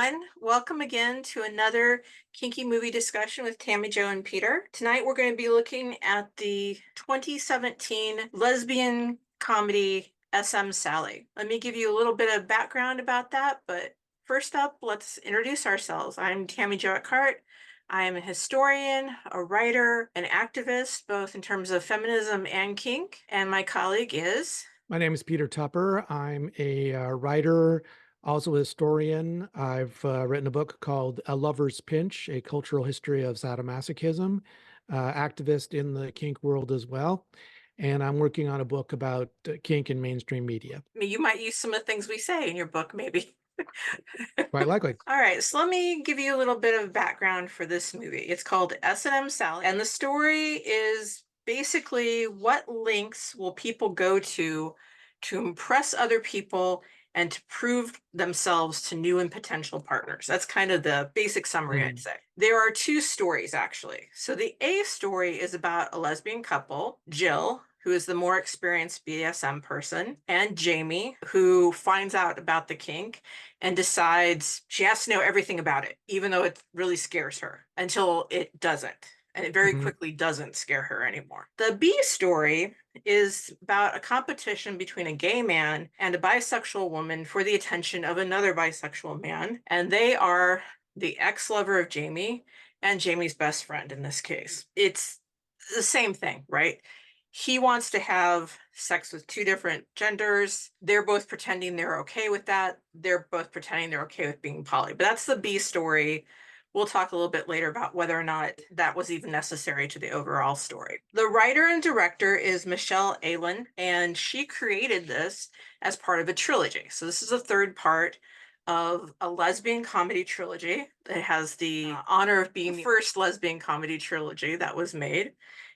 everyone. Welcome again to another kinky movie discussion with Tammy, Joe, and Peter. Tonight we're going to be looking at the 2017 lesbian comedy S&M Sally. Let me give you a little bit of background about that, but first up, let's introduce ourselves. I'm TammyJo Eckhart. I am a historian, a writer, an activist, both in terms of feminism and kink, and my colleague is... My name is Peter Tupper. I'm a writer, also a historian. I've written a book called A Lover's Pinch, A Cultural History of Sadomasochism, activist in the kink world as well. And I'm working on a book about kink in mainstream media. I mean, you might use some of the things we say in your book, maybe. Quite likely. All right, so let me give you a little bit of background for this movie. It's called S&M Sally, and the story is basically what lengths will people go to impress other people and to prove themselves to new and potential partners. That's kind of the basic summary, I'd say. There are two stories, actually. So the A story is about a lesbian couple, Jill, who is the more experienced BDSM person, and Jamie, who finds out about the kink and decides she has to know everything about it, even though it really scares her, until it doesn't. And it very quickly doesn't scare her anymore. The B story is about a competition between a gay man and a bisexual woman for the attention of another bisexual man. And they are the ex-lover of Jamie and Jamie's best friend in this case. It's the same thing, right? He wants to have sex with two different genders. They're both pretending they're okay with that. They're both pretending they're okay with being poly. But that's the B story. We'll talk a little bit later about whether or not that was even necessary to the overall story. The writer and director is Michelle Allen, and she created this as part of a trilogy. So this is a third part of a lesbian comedy trilogy. It has the honor of being the first lesbian comedy trilogy that was made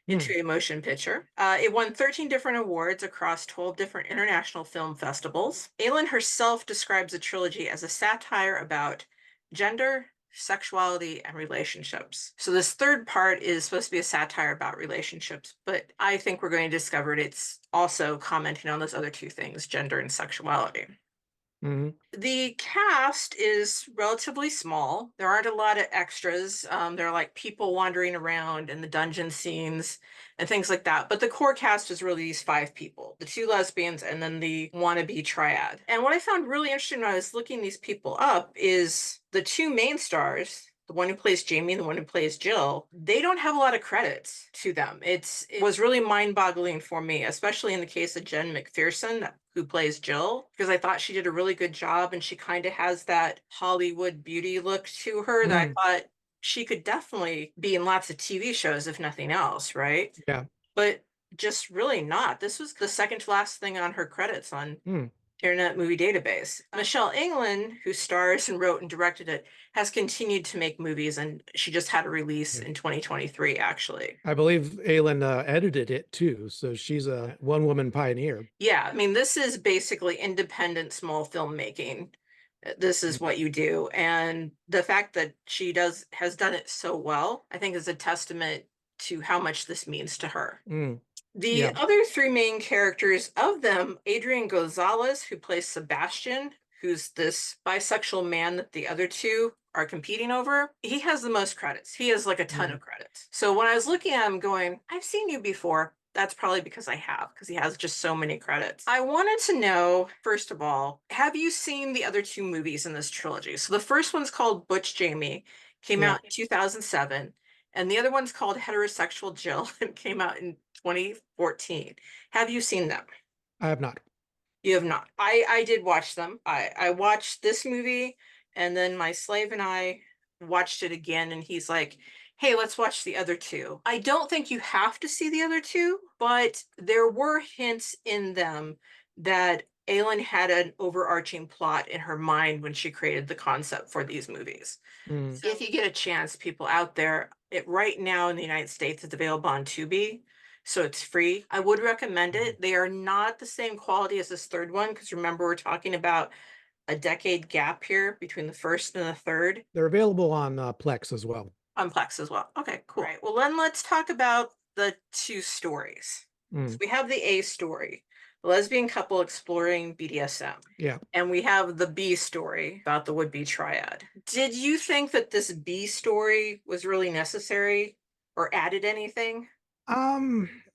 into a motion picture. It won 13 different awards across 12 different international film festivals. Allen herself describes the trilogy as a satire about gender, sexuality, and relationships. So this third part is supposed to be a satire about relationships, but I think we're going to discover it's also commenting on those other two things, gender and sexuality. The cast is relatively small. There aren't a lot of extras. There are like people wandering around in the dungeon scenes and things like that. But the core cast is really these 5 people, the 2 lesbians and then the wannabe triad. And what I found really interesting when I was looking these people up is the 2 main stars, the one who plays Jamie and the one who plays Jill, they don't have a lot of credits to them. It was really mind-boggling for me, especially in the case of Jen McPherson, who plays Jill, because I thought she did a really good job and she kind of has that Hollywood beauty look to her that I thought she could definitely be in lots of TV shows, if nothing else, right? Yeah. But just really not. This was the second to last thing on her credits on Internet Movie Database. Michelle England, who stars and wrote and directed it, has continued to make movies, and she just had a release in 2023, actually. I believe Aylin edited it too, so she's a one-woman pioneer. Yeah, I mean, this is basically independent small filmmaking. This is what you do. And the fact that she has done it so well, I think is a testament to how much this means to her. The other 3 main characters of them, Adrian Gonzalez, who plays Sebastian, who's this bisexual man that the other 2 are competing over, he has the most credits. He has like a ton of credits. So when I was looking at him going, I've seen you before. That's probably because I have, because he has just so many credits. I wanted to know, first of all, have you seen the other 2 movies in this trilogy? So the first one's called Butch Jamie, came out in 2007. And the other one's called Heterosexual Jill and came out in 2014. Have you seen them? I have not. You have not. I did watch them. I watched this movie, and then my slave and I watched it again, and he's like, hey, let's watch the other 2. I don't think you have to see the other 2, but there were hints in them that Aylin had an overarching plot in her mind when she created the concept for these movies. So if you get a chance, people out there, it right now in the United States, it's available on Tubi, so it's free. I would recommend it. They are not the same quality as this third one, because remember, we're talking about a decade gap here between the first and the third. They're available on Plex as well. On Plex as well. Okay, cool. Right. Well, then let's talk about the 2 stories. So we have the A story, lesbian couple exploring BDSM. Yeah. And we have the B story about the would-be triad. Did you think that this B story was really necessary or added anything?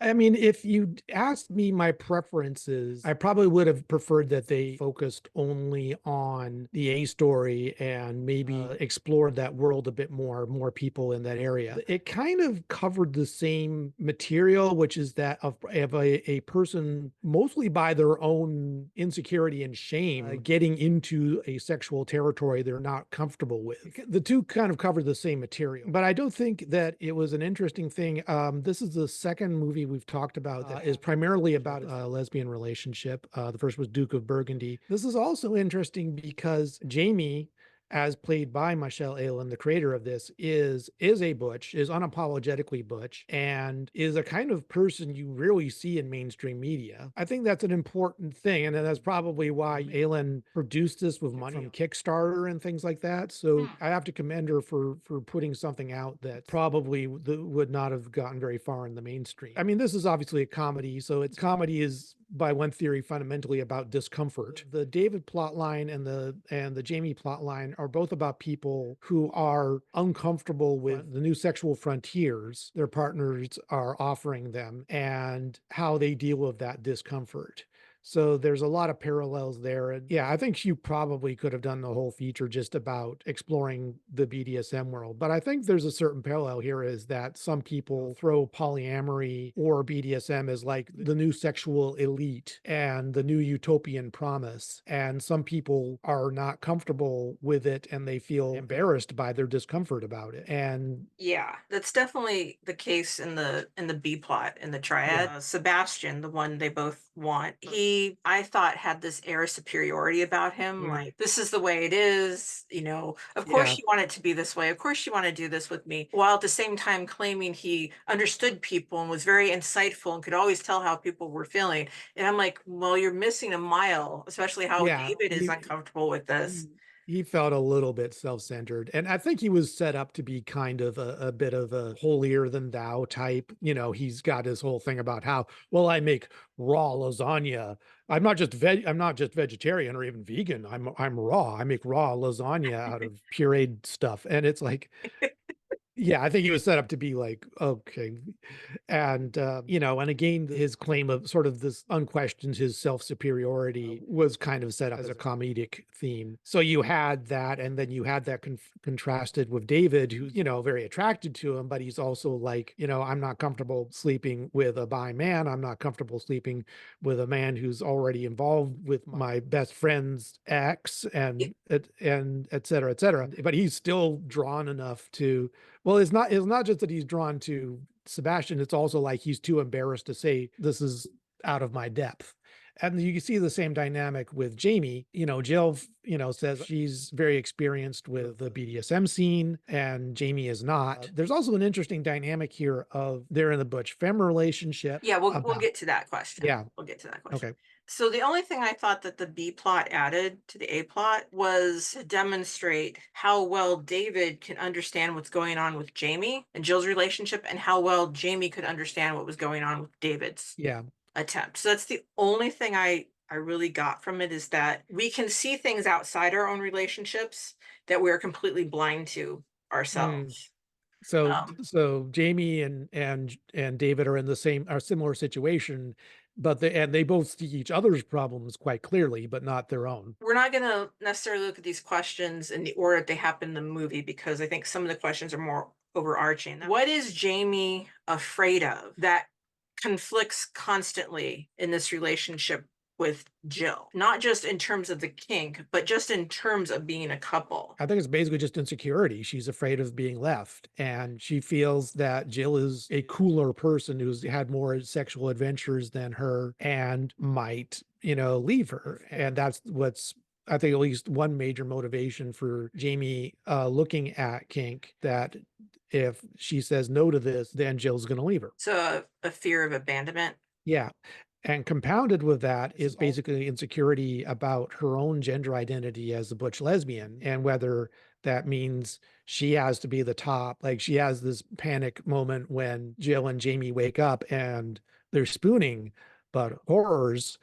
I mean, if you'd asked me my preferences, I probably would have preferred that they focused only on the A story and maybe explored that world a bit more people in that area. It kind of covered the same material, which is that of a person, mostly by their own insecurity and shame, getting into a sexual territory they're not comfortable with. The two kind of cover the same material, but I don't think that it was an interesting thing. This is the second movie we've talked about that is primarily about a lesbian relationship. The first was Duke of Burgundy. This is also interesting because Jamie, as played by Michelle Allen, the creator of this, is a butch, is unapologetically butch, and is a kind of person you rarely see in mainstream media. I think that's an important thing, and that's probably why Allen produced this with money from Kickstarter and things like that. So I have to commend her for putting something out that probably would not have gotten very far in the mainstream. I mean, this is obviously a comedy, so it's comedy is by one theory fundamentally about discomfort. The David plot line and the Jamie plot line are both about people who are uncomfortable with the new sexual frontiers their partners are offering them and how they deal with that discomfort. So there's a lot of parallels there. And yeah, I think you probably could have done the whole feature just about exploring the BDSM world. But I think there's a certain parallel here is that some people throw polyamory or BDSM as like the new sexual elite and the new utopian promise. And some people are not comfortable with it and they feel embarrassed by their discomfort about it. And Yeah, that's definitely the case in the B plot in the triad. yeah, Sebastian, the one they both want, he I thought had this air of superiority about him. Like, this is the way it is, of yeah. course you want it to be this way. Of course you want to do this with me. While at the same time claiming he understood people and was very insightful and could always tell how people were feeling. And I'm like, well, you're missing a mile, especially how Yeah, David is uncomfortable with this. he he felt a little bit self-centered, and I think he was set up to be kind of a bit of a holier than thou type. He's got his whole thing about how, well, I make raw lasagna. I'm not just vegetarian or even vegan. I'm raw. I make raw lasagna out of pureed stuff. And it's like, yeah, I think he was set up to be like, okay. And, and again, his claim of sort of this unquestioned his self-superiority was kind of set up as a comedic theme. So you had that, and then you had that contrasted with David, who's, very attracted to him, but he's also like, I'm not comfortable sleeping with a bi man. I'm not comfortable sleeping with a man who's already involved with my best friend's ex and et cetera, et cetera. But he's still drawn enough to, well, it's not just that he's drawn to Sebastian, it's also like he's too embarrassed to say this is out of my depth. And you can see the same dynamic with Jamie. Jill, says she's very experienced with the BDSM scene and Jamie is not. There's also an interesting dynamic here of they're in the Butch Femme relationship. Yeah, we'll get to that question. Yeah. We'll get to that question. Okay. So the only thing I thought that the B plot added to the A plot was to demonstrate how well David can understand what's going on with Jamie and Jill's relationship and how well Jamie could understand what was going on with David's Yeah. attempt. So that's the only thing I really got from it is that we can see things outside our own relationships that we're completely blind to Mm. ourselves. So Um, so Jamie and David are in the same are similar situation, but they both see each other's problems quite clearly, but not their own. we're not going to necessarily look at these questions in the order that they happen in the movie because I think some of the questions are more overarching. What is Jamie afraid of that conflicts constantly in this relationship with Jill? Not just in terms of the kink, but just in terms of being a couple. I think it's basically just insecurity. She's afraid of being left, and she feels that Jill is a cooler person who's had more sexual adventures than her and might, leave her. And that's what's I think at least one major motivation for Jamie looking at kink, that if she says no to this, then Jill's going to leave her. So a fear of abandonment. Yeah. And compounded with that is basically insecurity about her own gender identity as a butch lesbian and whether that means she has to be the top. Like she has this panic moment when Jill and Jamie wake up and they're spooning. But horrors,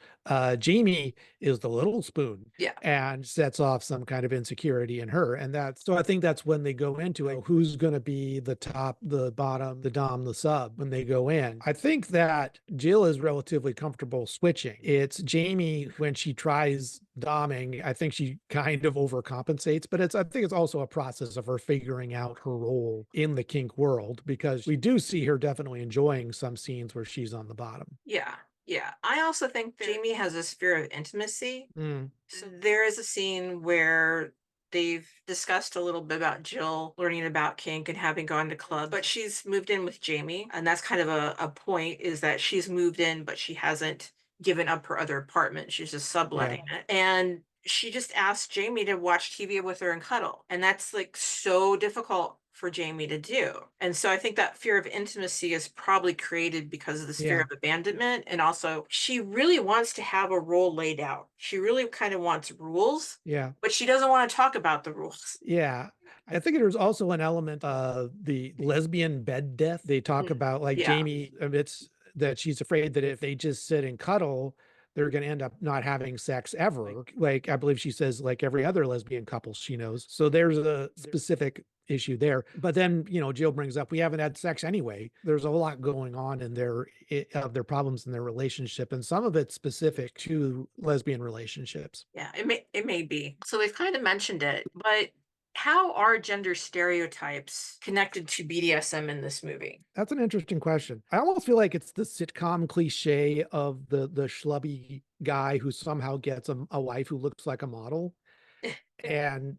Jamie is the little spoon Yeah. and sets off some kind of insecurity in her. And that's so I think that's when they go into it. Who's going to be the top, the bottom, the dom, the sub when they go in? I think that Jill is relatively comfortable switching. It's Jamie when she tries doming, I think she kind of overcompensates, but I think it's also a process of her figuring out her role in the kink world because we do see her definitely enjoying some scenes where she's on the bottom. Yeah. Yeah. I also think that Jamie has this fear of intimacy. Mm, So there is a scene where they've discussed a little bit about Jill learning about kink and having gone to clubs, but she's moved in with Jamie. And that's kind of a point is that she's moved in, but she hasn't given up her other apartment. She's just yeah. subletting it. And she just asked Jamie to watch TV with her and cuddle. And that's like so difficult for Jamie to do. And so I think that fear of intimacy is probably created because of this fear Yeah. of abandonment. And also, she really wants to have a role laid out. She really kind of wants rules, Yeah. but she doesn't want to talk about the rules. Yeah. I think there's also an element of the lesbian bed death. They talk Mm, about like yeah. Jamie admits that she's afraid that if they just sit and cuddle, they're going to end up not having sex ever. Like I believe she says, like every other lesbian couple she knows. So there's a specific issue there. But then, Jill brings up we haven't had sex anyway. There's a lot going on in their problems in their relationship, and some of it's specific to lesbian relationships. Yeah, it may be. So we've kind of mentioned it, but how are gender stereotypes connected to BDSM in this movie? That's an interesting question. I almost feel like it's the sitcom cliche of the schlubby guy who somehow gets a wife who looks like a model, and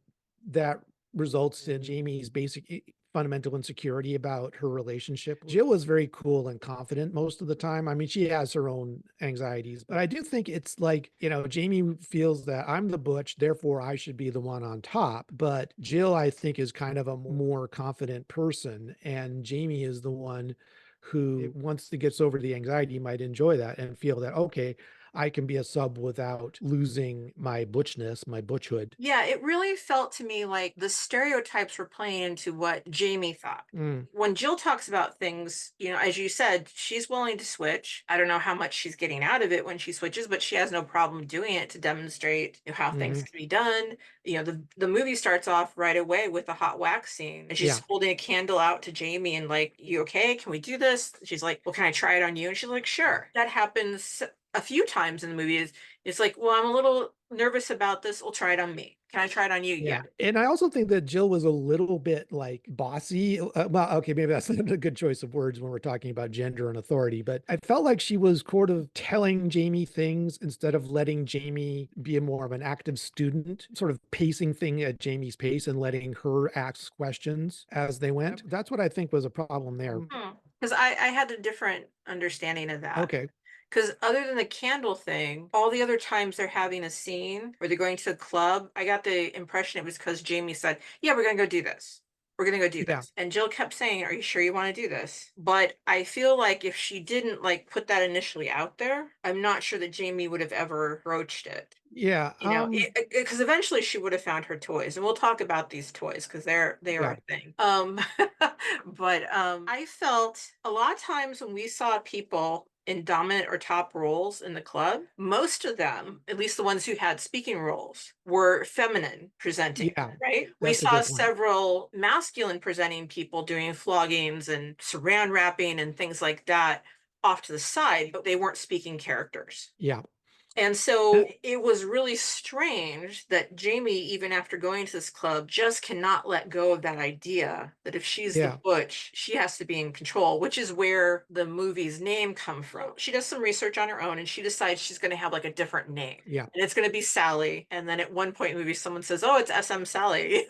that results in Jamie's basic fundamental insecurity about her relationship. Jill is very cool and confident most of the time. I mean, she has her own anxieties, but I do think it's like, Jamie feels that I'm the butch, therefore I should be the one on top. But Jill, I think, is kind of a more confident person, and Jamie is the one who, once it gets over the anxiety, might enjoy that and feel that, okay, I can be a sub without losing my butchness, my butchhood. Yeah, it really felt to me like the stereotypes were playing into what Jamie thought. Mm, When Jill talks about things, as you said, she's willing to switch. I don't know how much she's getting out of it when she switches, but she has no problem doing it to demonstrate how things mhm. can be done. The movie starts off right away with a hot wax scene, and she's Yeah, holding a candle out to Jamie and like, "You okay? Can we do this?" She's like, "Well, can I try it on you?" And she's like, "Sure." That happens a few times in the movie. It's like, "Well, I'm a little nervous about this. We'll try it on me. Can I try it on you?" Yeah. yeah, and I also think that Jill was a little bit, like, bossy, well, okay, maybe that's not a good choice of words when we're talking about gender and authority, but I felt like she was sort of telling Jamie things instead of letting Jamie be a more of an active student, sort of pacing thing at Jamie's pace and letting her ask questions as they went. That's what I think was a problem there. Because I had a different understanding of that. Okay, Because other than the candle thing, all the other times they're having a scene or they're going to a club, I got the impression it was because Jamie said, "Yeah, we're going to go do this. We're going to go do yeah, this." And Jill kept saying, "Are you sure you want to do this?" But I feel like if she didn't like put that initially out there, I'm not sure that Jamie would have ever broached it. yeah, Because eventually she would have found her toys, and we'll talk about these toys because they are yeah, a thing. But I felt a lot of times when we saw people in dominant or top roles in the club, most of them, at least the ones who had speaking roles, were feminine presenting. yeah, Right? We that's a saw good point. several masculine presenting people doing floggings and saran wrapping and things like that off to the side, but they weren't speaking characters. Yeah, And uh, so it was really strange that Jamie, even after going to this club, just cannot let go of that idea that if she's the yeah, butch, she has to be in control, which is where the movie's name come from. She does some research on her own and she decides she's going to have like a different name. yeah. And it's going to be Sally. And then at one point in the movie, someone says, "Oh, it's SM Sally,"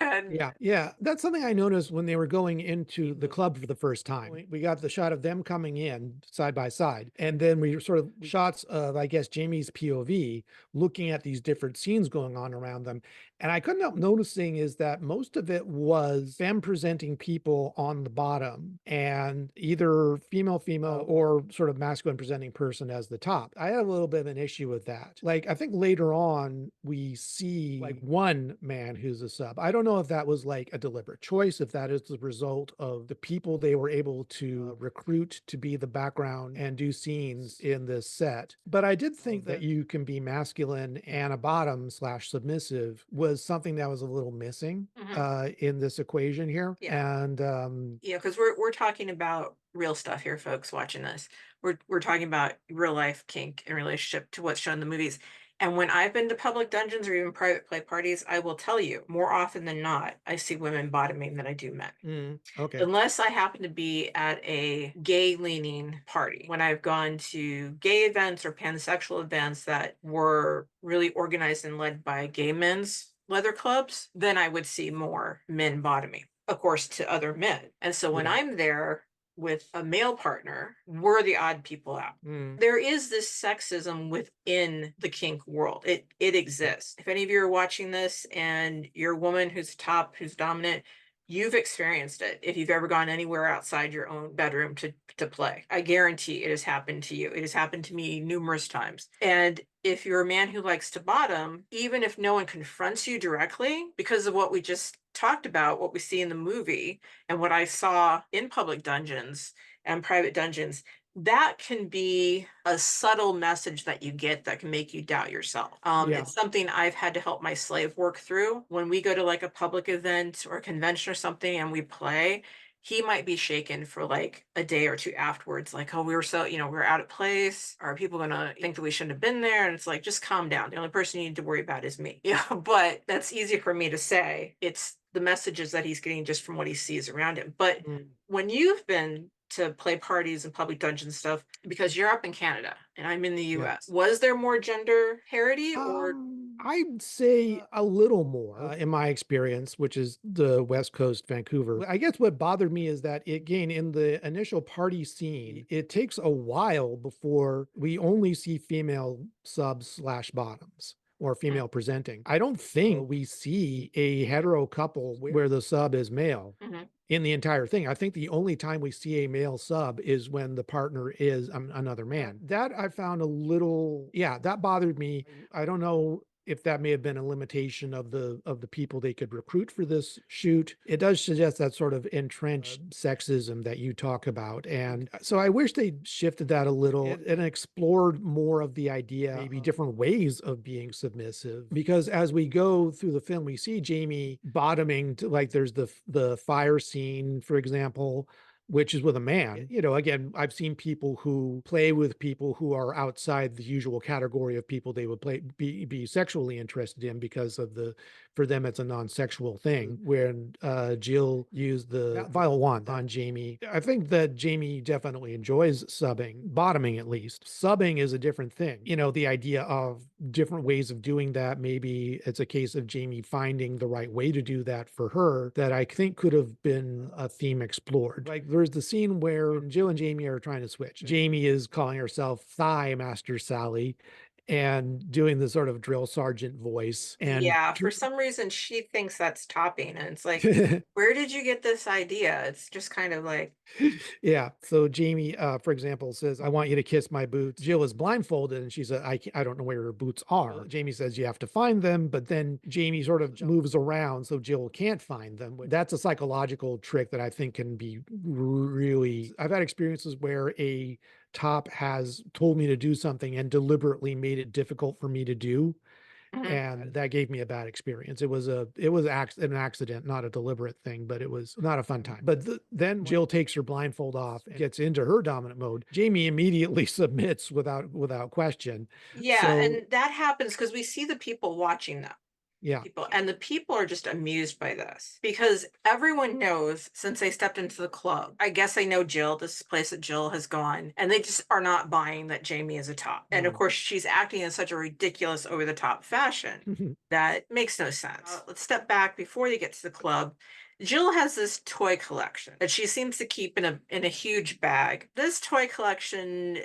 and Yeah, yeah. That's something I noticed when they were going into the club for the first time. We got the shot of them coming in side by side, and then we sort of shots of, I guess, Jamie's POV looking at these different scenes going on around them. And I couldn't help noticing is that most of it was femme presenting people on the bottom and either female or sort of masculine presenting person as the top. I had a little bit of an issue with that. Like, I think later on we see like one man who's a sub. I don't know if that was like a deliberate choice, if that is the result of the people they were able to recruit to be the background and do scenes in this set. But I did think that you can be masculine and a bottom slash submissive was something that was a little missing Mhm. in this equation here. Yeah. And Yeah, because we're talking about real stuff here, folks watching this. We're talking about real life kink in relationship to what's shown in the movies. And when I've been to public dungeons or even private play parties, I will tell you more often than not, I see women bottoming than I do men. okay. Unless I happen to be at a gay leaning party. When I've gone to gay events or pansexual events that were really organized and led by gay men's leather clubs, then I would see more men bottoming, of course, to other men. And so when Yeah. I'm there with a male partner, we're the odd people out. Mm. There is this sexism within the kink world. It exists. If any of you are watching this and you're a woman who's top, who's dominant, you've experienced it if you've ever gone anywhere outside your own bedroom to play. I guarantee it has happened to you. It has happened to me numerous times. And if you're a man who likes to bottom, even if no one confronts you directly, because of what we just talked about, what we see in the movie, and what I saw in public dungeons and private dungeons, that can be a subtle message that you get that can make you doubt yourself. Yeah. It's something I've had to help my slave work through. When we go to like a public event or a convention or something and we play, he might be shaken for like a day or two afterwards, like, oh, we were so, we're out of place. Are people gonna think that we shouldn't have been there? And it's like, just calm down. The only person you need to worry about is me. Yeah, but that's easy for me to say. It's the messages that he's getting just from what he sees around him. But Mm. when you've been to play parties and public dungeon stuff, because you're up in Canada and I'm in the Yeah. US, was there more gender parity or I'd say a little more in my experience, which is the West Coast, Vancouver. I guess what bothered me is that again, in the initial party scene, it takes a while before we only see female subs slash bottoms or mm, female presenting. I don't think we see a hetero couple where the sub is male mhm. in the entire thing. I think the only time we see a male sub is when the partner is another man. That I found a little, yeah, that bothered me. I don't know if that may have been a limitation of the people they could recruit for this shoot. It does suggest that sort of entrenched sexism that you talk about. And so I wish they shifted that a little and explored more of the idea, maybe different ways of being submissive. Because as we go through the film, we see Jamie bottoming to, like, there's the fire scene, for example, which is with a man. You know, again, I've seen people who play with people who are outside the usual category of people they would be sexually interested in because of for them it's a non-sexual thing. When Jill used the violet wand on Jamie, I think that Jamie definitely enjoys subbing, bottoming at least. Subbing is a different thing. You know, the idea of different ways of doing that. Maybe it's a case of Jamie finding the right way to do that for her that I think could have been a theme explored. Like there's the scene where Jill and Jamie are trying to switch. Jamie is calling herself Thigh Master Sally and doing the sort of drill sergeant voice. And Yeah, for some reason she thinks that's topping. And it's like, where did you get this idea? It's just kind of like, yeah. So Jamie, for example, says, "I want you to kiss my boots." Jill is blindfolded, and she said, I don't know where her boots are." Jamie says, "You have to find them," but then Jamie sort of moves around, so Jill can't find them. That's a psychological trick that I think can be really. I've had experiences where a top has told me to do something and deliberately made it difficult for me to do, mhm. and that gave me a bad experience. An accident, not a deliberate thing, but it was not a fun time. But then Jill takes her blindfold off and gets into her dominant mode. Jamie immediately submits without question. Yeah, So and that happens because we see the people watching them. yeah. People and the people are just amused by this because everyone knows since they stepped into the club. I guess they know Jill, this place that Jill has gone, and they just are not buying that Jamie is a top. And of Mm. course, she's acting in such a ridiculous, over the top fashion that makes no sense. Let's step back before you get to the club. Jill has this toy collection that she seems to keep in a huge bag. This toy collection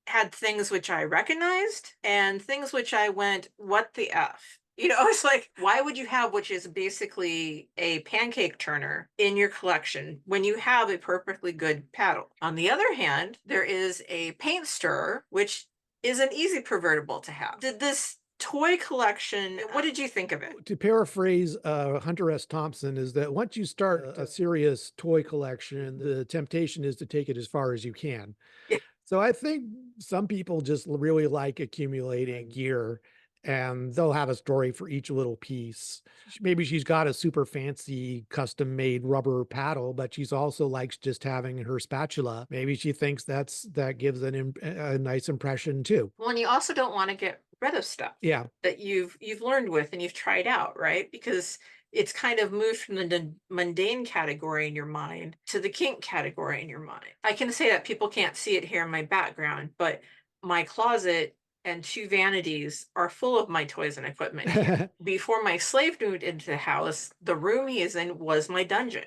had things which I recognized and things which I went, what the F? It's like, why would you have, which is basically a pancake turner in your collection when you have a perfectly good paddle? On the other hand, there is a paint stirrer, which is an easy pervertible to have. Did this toy collection, what did you think of it? To paraphrase Hunter S. Thompson, is that once you start a serious toy collection, the temptation is to take it as far as you can. Yeah. So I think some people just really like accumulating gear and they'll have a story for each little piece. Maybe she's got a super fancy custom made rubber paddle, but she's also likes just having her spatula. Maybe she thinks that gives a nice impression too. Well, and you also don't want to get rid of stuff Yeah. that you've learned with and you've tried out, right? Because it's kind of moved from the mundane category in your mind to the kink category in your mind. I can say that people can't see it here in my background, but my closet and two vanities are full of my toys and equipment here. Before my slave moved into the house, the room he is in was my dungeon.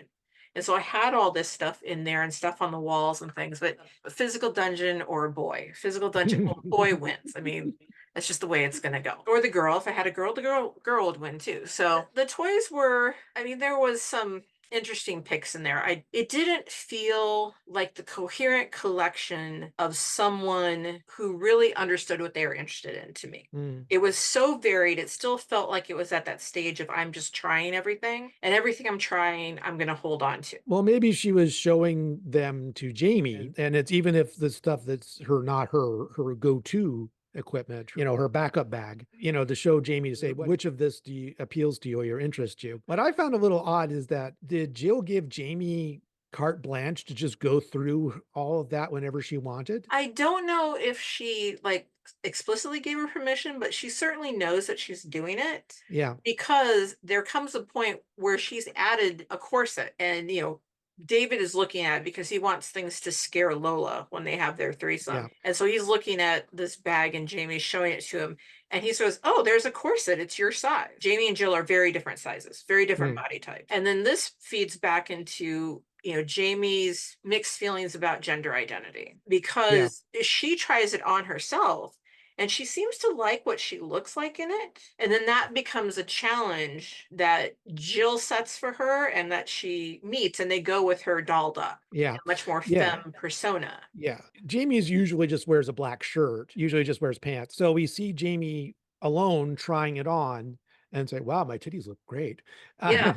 And so I had all this stuff in there and stuff on the walls and things, but a physical dungeon or a boy, physical dungeon, well, boy wins. I mean, that's just the way it's gonna go. Or the girl, if I had a girl, the girl would win too. So the toys were, I mean, there was some interesting picks in there. It didn't feel like the coherent collection of someone who really understood what they were interested in to me. Mm. It was so varied. It still felt like it was at that stage of I'm just trying everything, and everything I'm trying, I'm going to hold on to. Well, maybe she was showing them to Jamie, and it's even if the stuff that's not her go-to equipment, her backup bag, to show Jamie to say, which of this appeals to you or interests you? What I found a little odd is that did Jill give Jamie carte blanche to just go through all of that whenever she wanted? I don't know if she like explicitly gave her permission, but she certainly knows that she's doing it Yeah, because there comes a point where she's added a corset and David is looking at it because he wants things to scare Lola when they have their threesome. yeah. And so he's looking at this bag and Jamie's showing it to him and he says, "Oh, there's a corset. It's your size." Jamie and Jill are very different sizes, very different Mm, body types. And then this feeds back into Jamie's mixed feelings about gender identity yeah, because she tries it on herself and she seems to like what she looks like in it. And then that becomes a challenge that Jill sets for her and that she meets, and they go with her dolled up, yeah, much more yeah. femme persona. Yeah. Jamie's usually just wears a black shirt, usually just wears pants. So we see Jamie alone trying it on and say, wow, my titties look great. Yeah.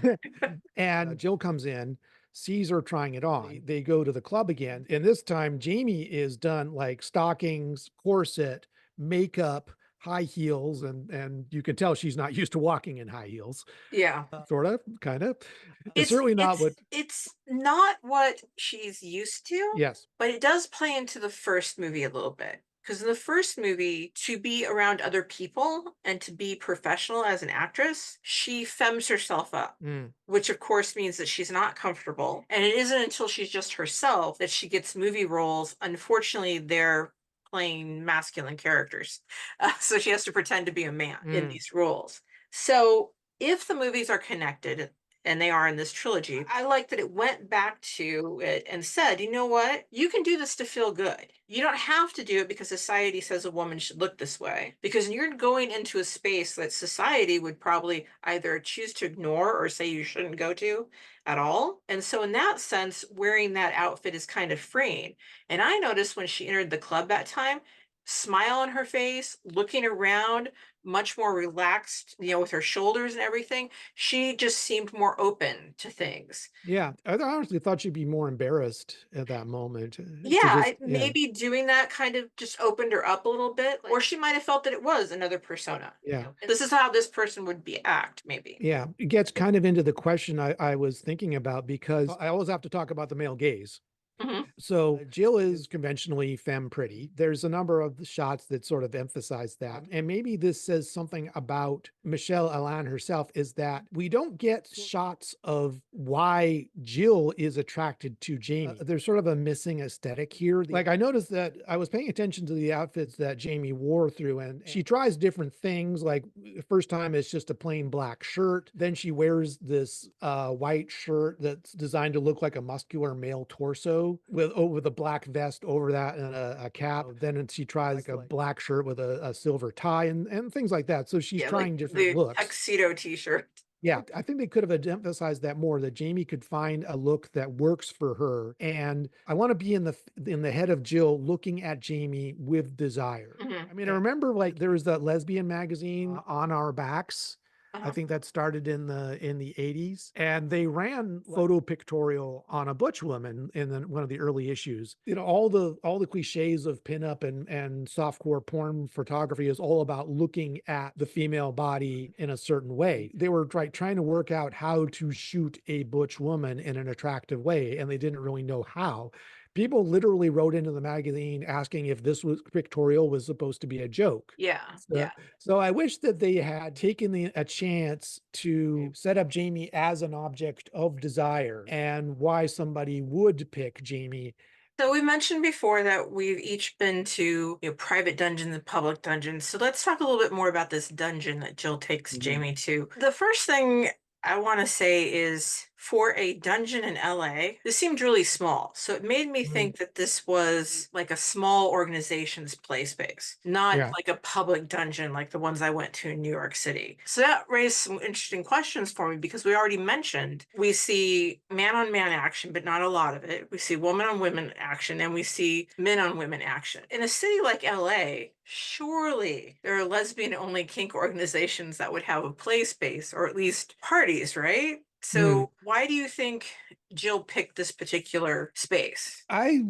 And Jill comes in, sees her trying it on. They go to the club again. And this time, Jamie is done like stockings, corset, makeup, high heels. And you can tell she's not used to walking in high heels, Yeah. sort of, kind of. It's It's certainly not it's what, it's not what she's used to, yes. but it does play into the first movie a little bit. Because in the first movie, to be around other people and to be professional as an actress, she femmes herself up, Mm, which of course means that she's not comfortable. And it isn't until she's just herself that she gets movie roles. Unfortunately, they're playing masculine characters. So she has to pretend to be a man in mm, these roles. So if the movies are connected, and they are in this trilogy, I like that it went back to it and said, you know what? You can do this to feel good. You don't have to do it because society says a woman should look this way. Because you're going into a space that society would probably either choose to ignore or say you shouldn't go to at all. And so, in that sense, wearing that outfit is kind of freeing. And I noticed when she entered the club that time, smile on her face, looking around, much more relaxed, with her shoulders and everything. She just seemed more open to things. yeah, I honestly thought she'd be more embarrassed at that moment, to Yeah, just yeah, maybe doing that kind of just opened her up a little bit, or she might have felt that it was another persona. yeah, This is how this person would be act, maybe. yeah. It gets kind of into the question I was thinking about because I always have to talk about the male gaze. Mhm. So Jill is conventionally femme pretty. There's a number of shots that sort of emphasize that. And maybe this says something about Michelle Allan herself is that we don't get shots of why Jill is attracted to Jamie. There's sort of a missing aesthetic here. Like I noticed that I was paying attention to the outfits that Jamie wore through, and she tries different things. Like the first time it's just a plain black shirt. Then she wears this white shirt that's designed to look like a muscular male torso tuxedo with a black vest over that and a cap. Then she tries like a black shirt with a silver tie and things like that. So she's Yeah, like trying different the looks. tuxedo t-shirt. Yeah, I think they could have emphasized that more, that Jamie could find a look that works for her. And I want to be in the head of Jill looking at Jamie with desire. Mhm. I mean, I remember like there was that lesbian magazine On Our Backs. I Uh-huh. think that started in the 80s, and they ran photo pictorial on a butch woman in one of the early issues. You know, all the cliches of pinup and softcore porn photography is all about looking at the female body in a certain way. They were trying to work out how to shoot a butch woman in an attractive way, and they didn't really know how. People literally wrote into the magazine asking if this was pictorial was supposed to be a joke. Yeah, So, yeah. so I wish that they had taken a chance to set up Jamie as an object of desire and why somebody would pick Jamie. So we mentioned before that we've each been to, private dungeons and public dungeons. So let's talk a little bit more about this dungeon that Jill takes Mhm. Jamie to. The first thing I want to say is for a dungeon in LA, this seemed really small. So it made me Mhm. think that this was like a small organization's play space, not Yeah. like a public dungeon like the ones I went to in New York City. So that raised some interesting questions for me because we already mentioned we see man on man action, but not a lot of it. We see woman on women action and we see men on women action. In a city like LA, surely there are lesbian only kink organizations that would have a play space or at least parties, right? Mhm. So why do you think Jill picked this particular space? I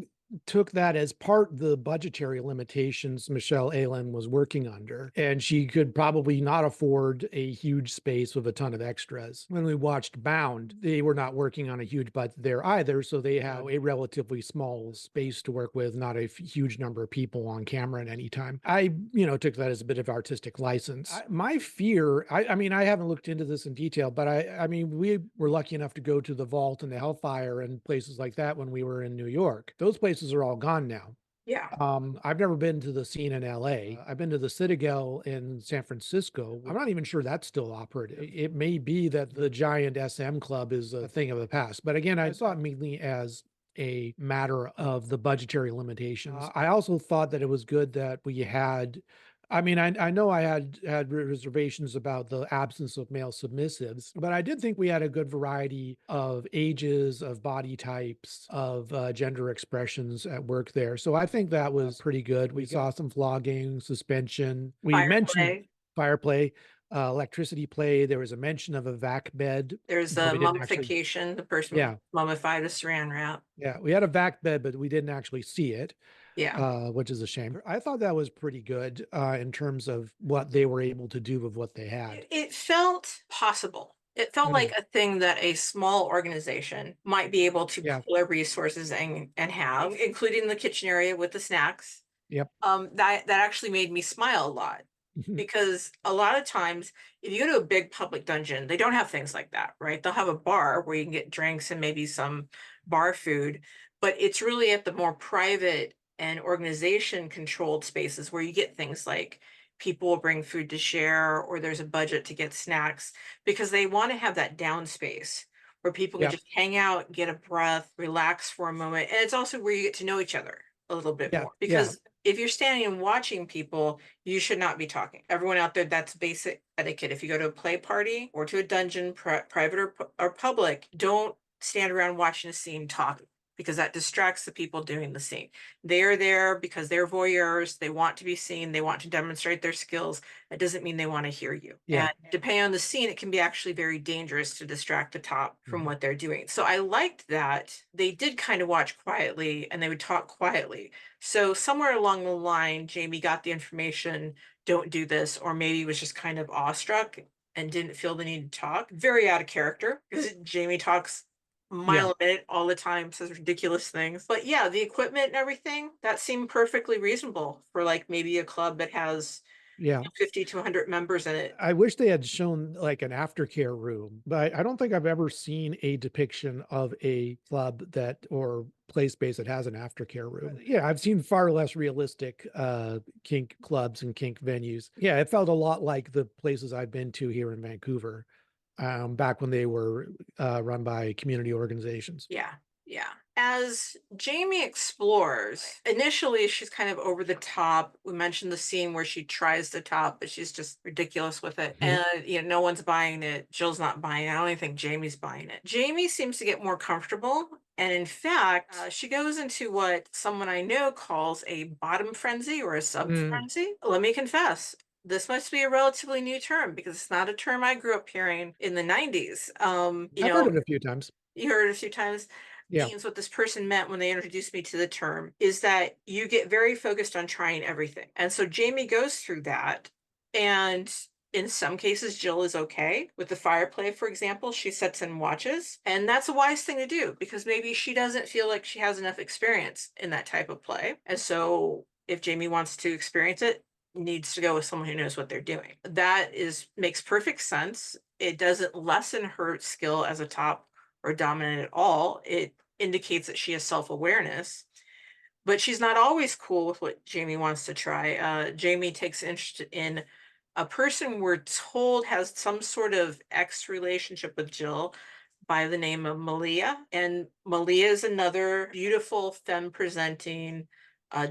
took that as part the budgetary limitations Michelle Allen was working under, and she could probably not afford a huge space with a ton of extras. When we watched Bound, they were not working on a huge budget there either, so they had a relatively small space to work with, not a huge number of people on camera at any time. I, took that as a bit of artistic license. My fear, I mean, I haven't looked into this in detail, but I mean, we were lucky enough to go to the Vault and the Hellfire and places like that when we were in New York. Those places are all gone now. Yeah. I've never been to the scene in LA. I've been to the Citadel in San Francisco. I'm not even sure that's still operative. It may be that the giant SM club is a thing of the past. But again, I saw it mainly as a matter of the budgetary limitations. I also thought that it was good that we had, I mean, I know I had reservations about the absence of male submissives, but I did think we had a good variety of ages, of body types, of gender expressions at work there. So I think that was pretty good. We saw some flogging, suspension. We mentioned Fireplay. fire play, electricity play. There was a mention of a vac bed, There's but the we didn't actually. mummification. The person was Yeah, mummified with saran wrap. yeah, we had a vac bed, but we didn't actually see it, Yeah. which is a shame. I thought that was pretty good in terms of what they were able to do with what they had. It felt possible. It felt like Mm, a thing that a small organization might be able to yeah. pool their resources and have, including the kitchen area with the snacks. Yep. That actually made me smile a lot Mhm. because a lot of times if you go to a big public dungeon, they don't have things like that, right? They'll have a bar where you can get drinks and maybe some bar food, but it's really at the more private and organization controlled spaces where you get things like people will bring food to share or there's a budget to get snacks because they want to have that down space where people can Yep. just hang out, get a breath, relax for a moment. And it's also where you get to know each other a little bit Yeah. more Yeah. because if you're standing and watching people, you should not be talking. Everyone out there, that's basic etiquette. If you go to a play party or to a dungeon, private or public, don't stand around watching a scene talking because that distracts the people doing the scene. They are there because they're voyeurs. They want to be seen. They want to demonstrate their skills. That doesn't mean they want to hear you. Yeah. And depending on the scene, it can be actually very dangerous to distract the top from Mhm. what they're doing. So I liked that they did kind of watch quietly and they would talk quietly. So somewhere along the line, Jamie got the information, don't do this, or maybe was just kind of awestruck and didn't feel the need to talk. Very out of character because Jamie talks a Yeah. mile a minute all the time, says ridiculous things. But yeah, the equipment and everything, that seemed perfectly reasonable for like maybe a club that has Yeah. 50 to 100 members in it. I wish they had shown like an aftercare room, but I don't think I've ever seen a depiction of a club that or play space that has an aftercare room. Yeah, I've seen far less realistic kink clubs and kink venues. Yeah, it felt a lot like the places I've been to here in Vancouver, back when they were run by community organizations. Yeah. Yeah. As Jamie explores, initially she's kind of over the top. We mentioned the scene where she tries the top, but she's just ridiculous with it. Mhm. And no one's buying it. Jill's not buying it. I don't even think Jamie's buying it. Jamie seems to get more comfortable. And in fact, she goes into what someone I know calls a bottom frenzy or a sub Mm. frenzy. Let me confess, this must be a relatively new term because it's not a term I grew up hearing in the 90s. I've heard it a few times. You heard it a few times. Yeah. Means what this person meant when they introduced me to the term is that you get very focused on trying everything. And so Jamie goes through that. And in some cases, Jill is okay with the fire play, for example. She sits and watches. And that's a wise thing to do because maybe she doesn't feel like she has enough experience in that type of play. And so if Jamie wants to experience it, needs to go with someone who knows what they're doing. That is makes perfect sense. It doesn't lessen her skill as a top or dominant at all. It indicates that she has self-awareness, but she's not always cool with what Jamie wants to try. Jamie takes interest in a person we're told has some sort of ex relationship with Jill by the name of Malia. And Malia is another beautiful femme presenting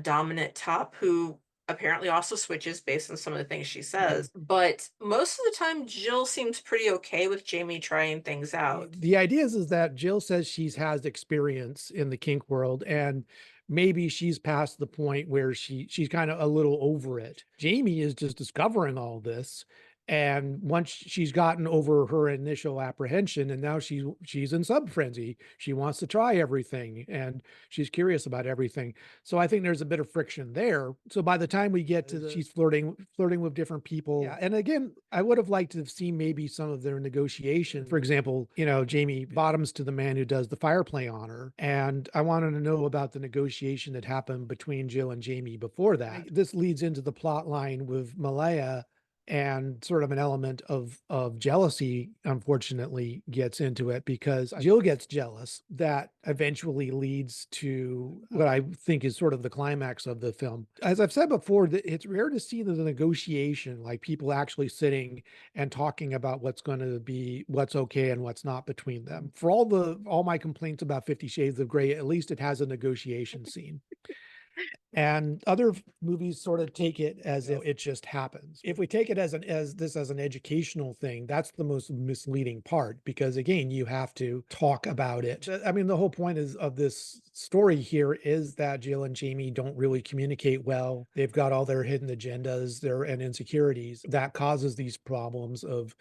dominant top who apparently also switches based on some of the things she says. But most of the time, Jill seems pretty okay with Jamie trying things out. The idea is that Jill says she's has experience in the kink world, and maybe she's past the point where she's kind of a little over it. Jamie is just discovering all this, and once she's gotten over her initial apprehension, and now she's in sub frenzy. She wants to try everything, and she's curious about everything. So I think there's a bit of friction there. So by the time we get to she's flirting with different people. Yeah. And again, I would have liked to have seen maybe some of their negotiation. For example, Jamie bottoms to the man who does the fire play on her. And I wanted to know about the negotiation that happened between Jill and Jamie before that. This leads into the plot line with Malaya, and sort of an element of jealousy unfortunately gets into it because Jill gets jealous. That eventually leads to what I think is sort of the climax of the film. As I've said before, it's rare to see the negotiation, like people actually sitting and talking about what's okay and what's not between them. For all my complaints about 50 Shades of Grey, at least it has a negotiation scene. And other movies sort of take it as if it just happens. If we take it as an educational thing, that's the most misleading part because again, you have to talk about it. I mean, the whole point of this story here is that Jill and Jamie don't really communicate well. They've got all their hidden agendas, and insecurities that causes these problems of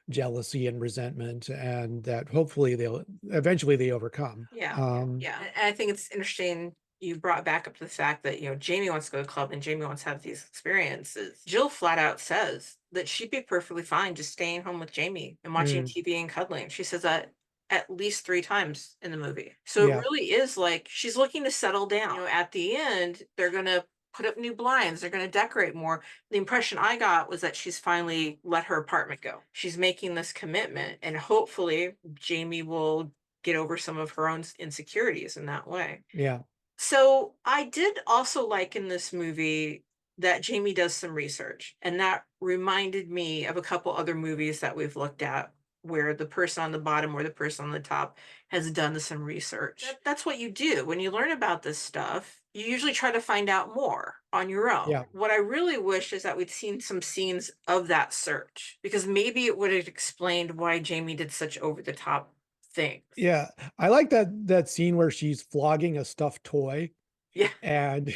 jealousy and resentment, and that hopefully they'll eventually they overcome. Yeah, yeah. And I think it's interesting you brought back up the fact that, Jamie wants to go to the club and Jamie wants to have these experiences. Jill flat out says that she'd be perfectly fine just staying home with Jamie and watching Mm, TV and cuddling. She says that at least 3 times in the movie. So it yeah. really is like she's looking to settle down. At the end, they're gonna put up new blinds, they're gonna decorate more. The impression I got was that she's finally let her apartment go. She's making this commitment, and hopefully Jamie will get over some of her own insecurities in that way. Yeah. So I did also like in this movie that Jamie does some research, and that reminded me of a couple other movies that we've looked at where the person on the bottom or the person on the top has done some research. That's what you do when you learn about this stuff. You usually try to find out more on your own. Yeah. What I really wish is that we'd seen some scenes of that search because maybe it would have explained why Jamie did such over the top things. Yeah, I like that scene where she's flogging a stuffed toy Yeah. and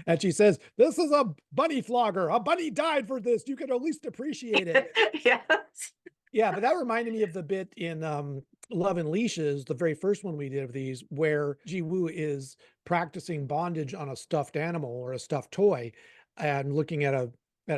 and she says, "This is a bunny flogger. A bunny died for this. You can at least appreciate it." Yes. Yeah, but that reminded me of the bit in Love and Leashes, the very first one we did of these, where Ji Woo is practicing bondage on a stuffed animal or a stuffed toy and looking at a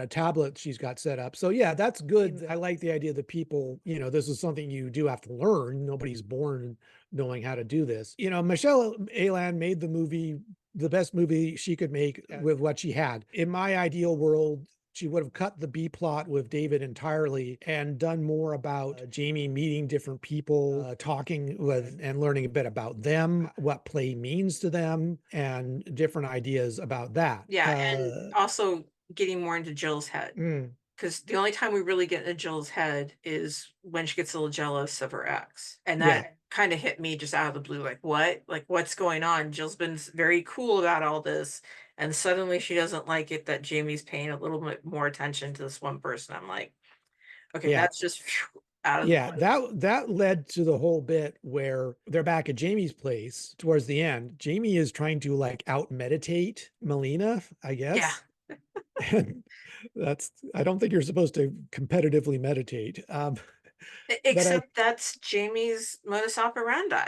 tablet she's got set up. So yeah, that's good. I like the idea that people, this is something you do have to learn. Nobody's born knowing how to do this. Michelle Alan made the best movie she could make with what she had. In my ideal world, she would have cut the B plot with David entirely and done more about Jamie meeting different people, talking with and learning a bit about them, what play means to them, and different ideas about that. Yeah, and also getting more into Jill's head. Mm, Because the only time we really get into Jill's head is when she gets a little jealous of her ex. And yeah. that kind of hit me just out of the blue. Like, what? Like, what's going on? Jill's been very cool about all this, and suddenly she doesn't like it that Jamie's paying a little bit more attention to this one person. I'm like, okay, Yeah. that's just phew, out of the Yeah, blue. that led to the whole bit where they're back at Jamie's place towards the end. Jamie is trying to like out meditate Melina, I Yeah, guess. And that's I don't think you're supposed to competitively meditate. But I except that's Jamie's modus operandi.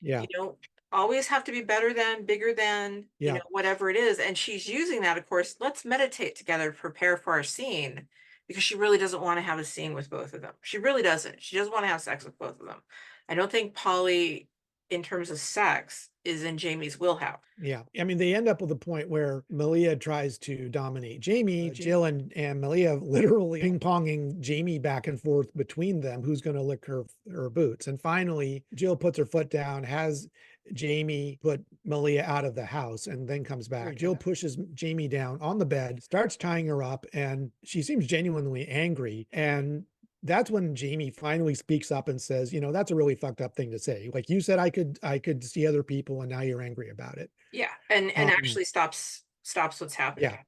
yeah, You don't always have to be better than, bigger than, yeah, whatever it is. And she's using that, of course. Let's meditate together to prepare for our scene because she really doesn't want to have a scene with both of them. She really doesn't. She doesn't want to have sex with both of them. I don't think Polly, in terms of sex, is in Jamie's wheelhouse. yeah. I mean, they end up with a point where Malia tries to dominate Jamie. Jill and Malia literally ping-ponging Jamie back and forth between them, who's going to lick her boots. And finally, Jill puts her foot down, has Jamie put Malia out of the house, and then comes back. Jill pushes Jamie down on the bed, starts tying her up, and she seems genuinely angry. And that's when Jamie finally speaks up and says, that's a really fucked up thing to say. Like you said, I could see other people, and now you're angry about it. Yeah, and Um, actually stops what's happening. yeah,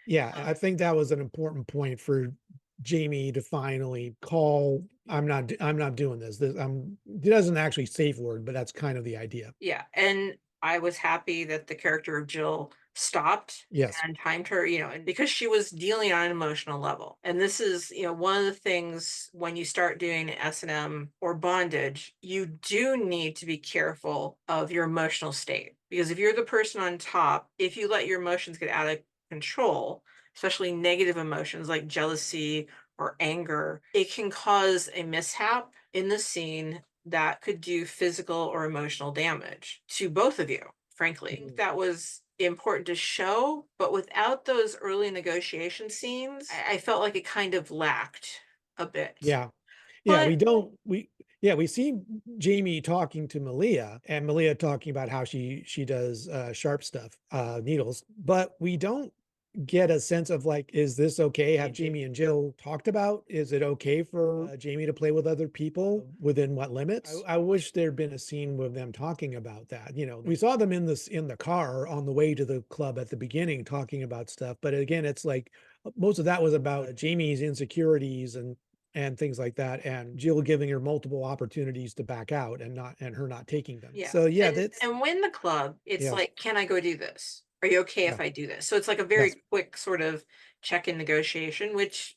yeah. Um, I think that was an important point for Jamie to finally call. I'm not doing this. He doesn't actually safe word, but that's kind of the idea. Yeah, and I was happy that the character of Jill stopped Yes. and timed her, and because she was dealing on an emotional level. And this is, one of the things when you start doing S&M or bondage, you do need to be careful of your emotional state. Because if you're the person on top, if you let your emotions get out of control, especially negative emotions like jealousy or anger, it can cause a mishap in the scene that could do physical or emotional damage to both of you, frankly. I think that was important to show, but without those early negotiation scenes, I felt like it kind of lacked a bit. Yeah. Yeah. But We don't, we, yeah, we see Jamie talking to Malia and Malia talking about how she does sharp stuff, needles, but we don't get a sense of like, is this okay? Have Jamie and Jill talked about? Is it okay for Jamie to play with other people within what limits? I wish there'd been a scene with them talking about that. We saw them in the car on the way to the club at the beginning talking about stuff, but again, it's like most of that was about Jamie's insecurities and things like that, and Jill giving her multiple opportunities to back out and her not taking them. yeah, So yeah, and that's and when the club, it's yes, like, can I go do this? Are you okay yeah, if I do this? So it's like a yes, very quick sort of check-in negotiation, which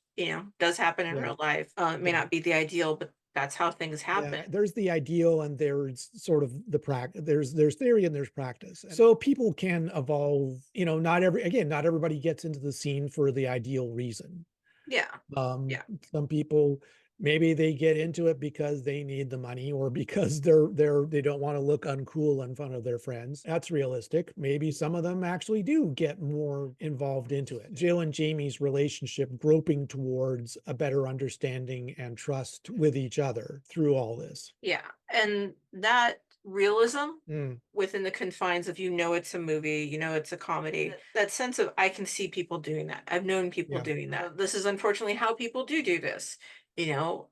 does happen in yeah, real life. It may yeah. not be the ideal, but that's how things Yeah, happen. there's the ideal and there's sort of the practice. There's theory and there's practice. So people can evolve, not everybody gets into the scene for the ideal reason. Yeah, Um, yeah, some people maybe they get into it because they need the money or because they don't want to look uncool in front of their friends. That's realistic. Maybe some of them actually do get more involved into it. Jill and Jamie's relationship groping towards a better understanding and trust with each other through all this. yeah. And that realism Mm, within the confines of it's a movie, it's a comedy. That sense of I can see people doing that. I've known people yeah, doing that. This is unfortunately how people do this.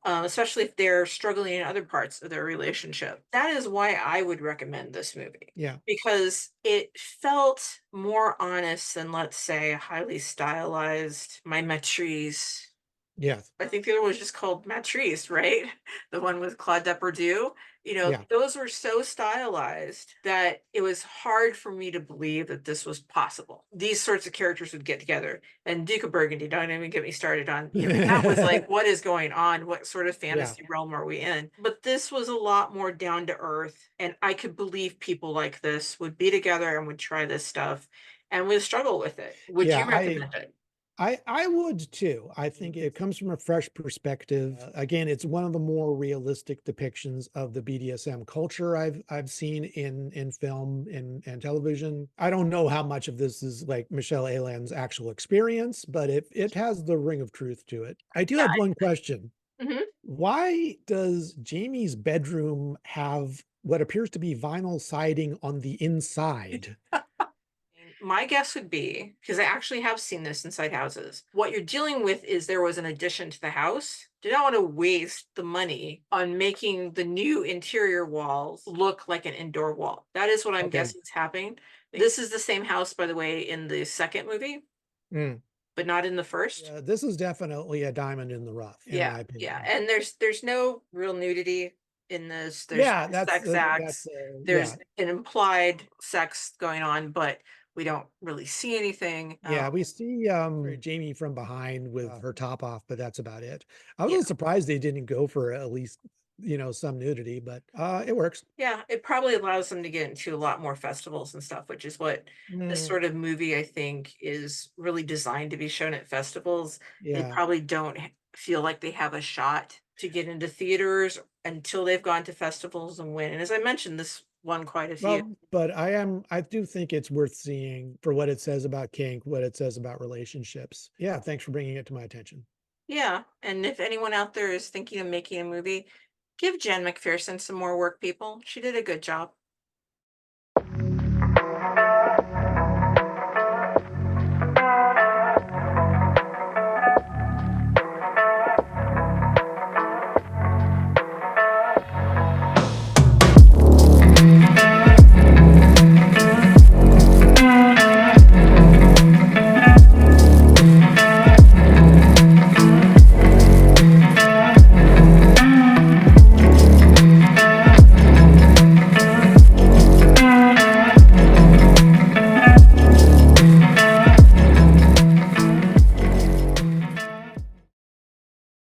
Especially if they're struggling in other parts of their relationship. That is why I would recommend this movie yeah, because it felt more honest than, let's say, a highly stylized My Matrice. yes, I think the other one was just called Matrice, right? The one with Claude Depardieu. yeah, Those were so stylized that it was hard for me to believe that this was possible. These sorts of characters would get together. And Duke of Burgundy, don't even get me started on, that was like, what is going on? What sort of yeah. fantasy realm are we in? But this was a lot more down to earth. And I could believe people like this would be together and would try this stuff and would struggle with it. Would Yeah, you recommend it? I would too. I think it comes from a fresh perspective. Again, it's one of the more realistic depictions of the BDSM culture I've seen in film and television. I don't know how much of this is like Michelle Alan's actual experience, but it has the ring of truth to it. I do Yeah. have one question. Mhm. Why does Jamie's bedroom have what appears to be vinyl siding on the inside? My guess would be, because I actually have seen this inside houses, what you're dealing with is there was an addition to the house. Do not want to waste the money on making the new interior walls look like an indoor wall. That is what I'm Okay. guessing is happening. This is the same house, by the way, in the second movie, Mm. but not in the first. Yeah, this is definitely a diamond in the rough, in Yeah, my yeah, opinion. and there's no real nudity in this. There's Yeah, sex that's acts. There's yeah. an implied sex going on, but we don't really see anything. Yeah, we see Jamie from behind with her top off, but that's about it. I was a Yeah, little surprised they didn't go for at least, some nudity, but it works. yeah, it probably allows them to get into a lot more festivals and stuff, which is what this Mm, sort of movie I think is really designed to be shown at festivals. They yeah. probably don't feel like they have a shot to get into theaters until they've gone to festivals and win. And as I mentioned, this won quite a few. Well, but I do think it's worth seeing for what it says about kink, what it says about relationships. Yeah, thanks for bringing it to my attention. Yeah, and if anyone out there is thinking of making a movie, give Jen McPherson some more work, people. She did a good job.